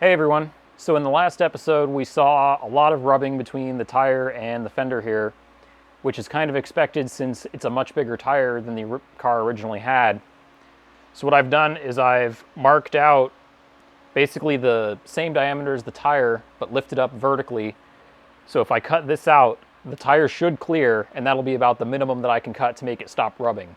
Hey everyone. So in the last episode we saw a lot of rubbing between the tire and the fender here, which is kind of expected since it's a much bigger tire than the car originally had. So what I've done is I've marked out basically the same diameter as the tire but lifted up vertically. So if I cut this out, the tire should clear, and that'll be about the minimum that I can cut to make it stop rubbing.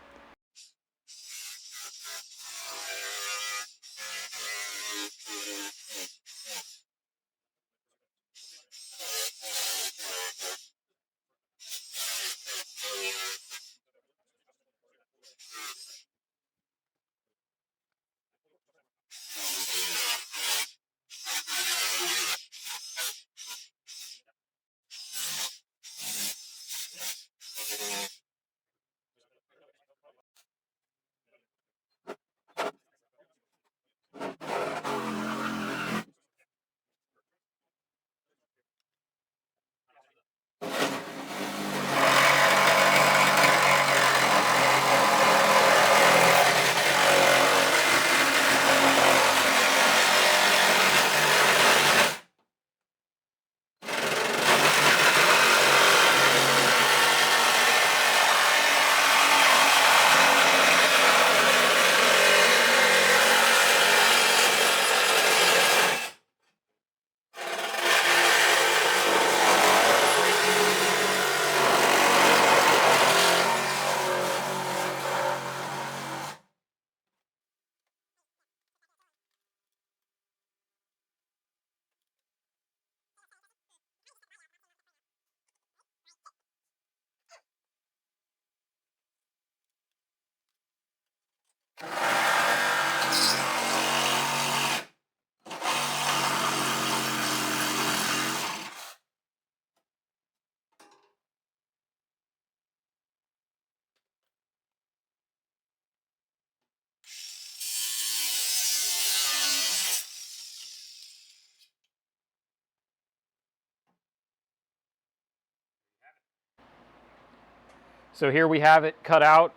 So here we have it cut out,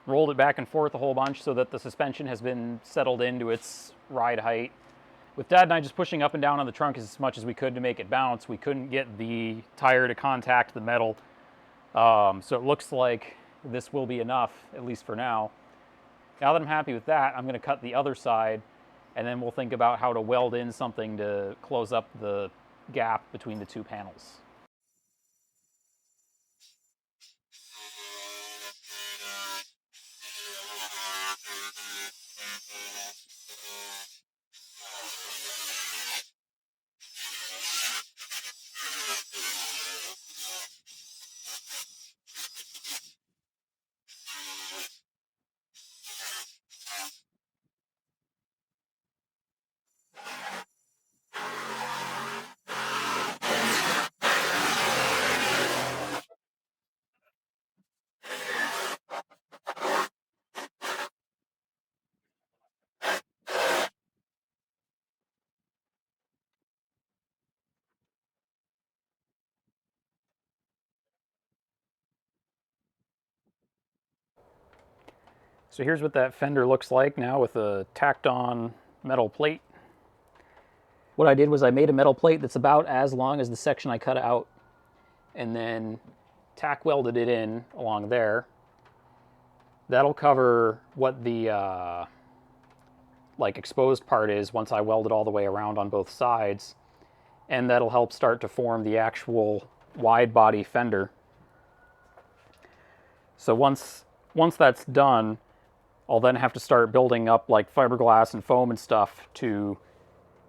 rolled it back and forth a whole bunch so that the suspension has been settled into its ride height. With Dad and I just pushing up and down on the trunk as much as we could to make it bounce, we couldn't get the tire to contact the metal. So it looks like this will be enough, at least for now. Now that I'm happy with that, I'm going to cut the other side, and then we'll think about how to weld in something to close up the gap between the two panels. So here's what that fender looks like now with a tacked on metal plate. What I did was I made a metal plate that's about as long as the section I cut out, and then tack welded it in along there. That'll cover what the like exposed part is once I weld it all the way around on both sides, and that'll help start to form the actual wide body fender. So once that's done, I'll then have to start building up like fiberglass and foam and stuff to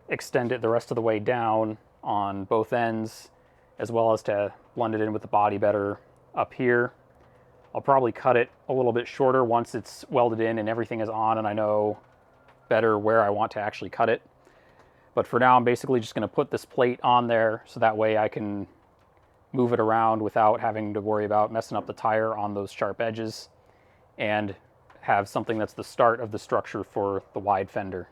extend it the rest of the way down on both ends, as well as to blend it in with the body better up here. I'll probably cut it a little bit shorter once it's welded in and everything is on and I know better where I want to actually cut it. But for now, I'm basically just going to put this plate on there so that way I can move it around without having to worry about messing up the tire on those sharp edges, and have something that's the start of the structure for the wide fender.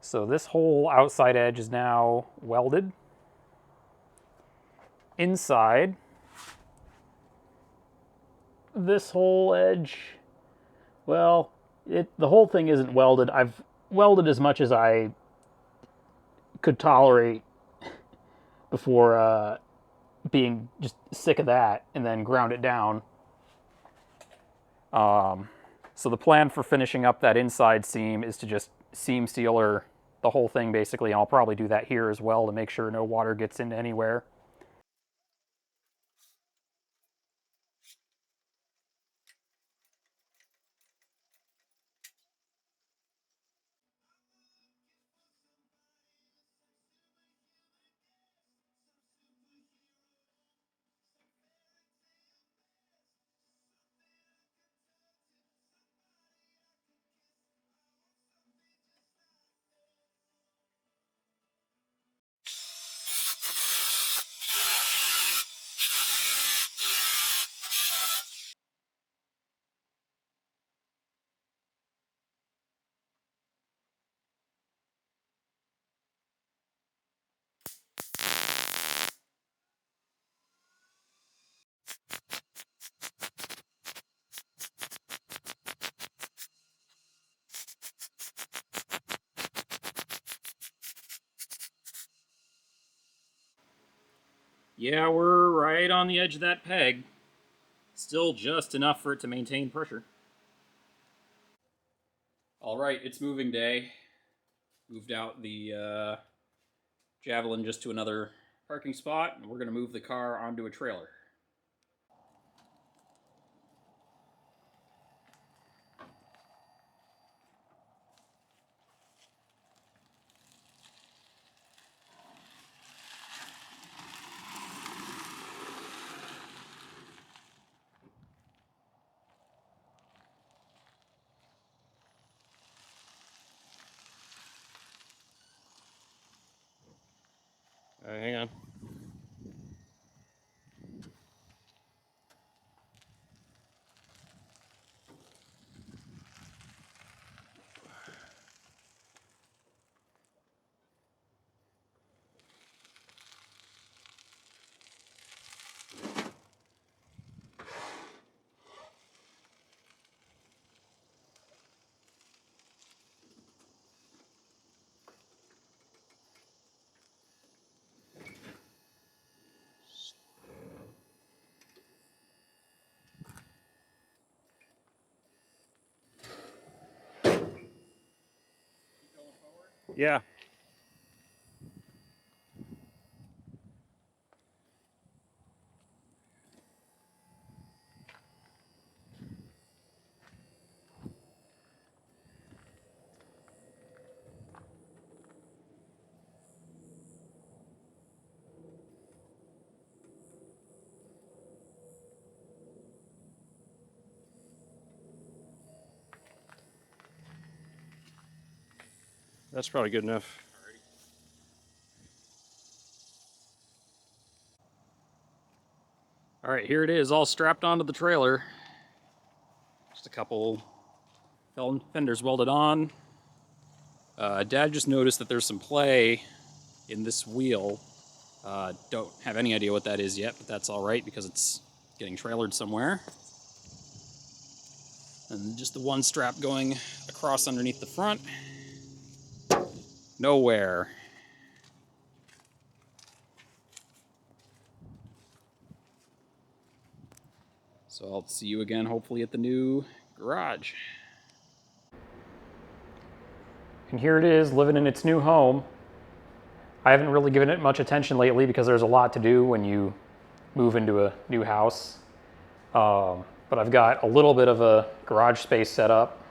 So this whole outside edge is now welded. Inside, this whole edge, well, the whole thing isn't welded. I've welded as much as I could tolerate before being just sick of that, and then ground it down. So the plan for finishing up that inside seam is to just seam sealer the whole thing basically, and I'll probably do that here as well to make sure no water gets into anywhere. Yeah, we're right on the edge of that peg. Still just enough for it to maintain pressure. All right, it's moving day. Moved out the Javelin just to another parking spot, and we're going to move the car onto a trailer. All right, hang on. Yeah. That's probably good enough. All right, here it is, all strapped onto the trailer. Just a couple fenders welded on. Dad just noticed that there's some play in this wheel. Don't have any idea what that is yet, but that's all right because it's getting trailered somewhere. And just the one strap going across underneath the front. Nowhere. So I'll see you again hopefully at the new garage. And here it is, living in its new home. I haven't really given it much attention lately because there's a lot to do when you move into a new house. But I've got a little bit of a garage space set up.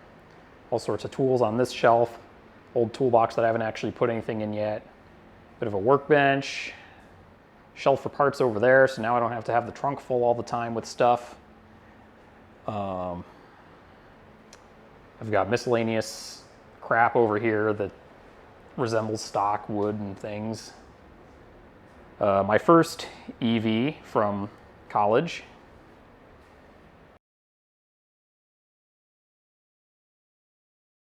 All sorts of tools on this shelf. Old toolbox that I haven't actually put anything in yet. Bit of a workbench. Shelf for parts over there, so now I don't have to have the trunk full all the time with stuff. I've got miscellaneous crap over here that resembles stock wood and things. My first EV from college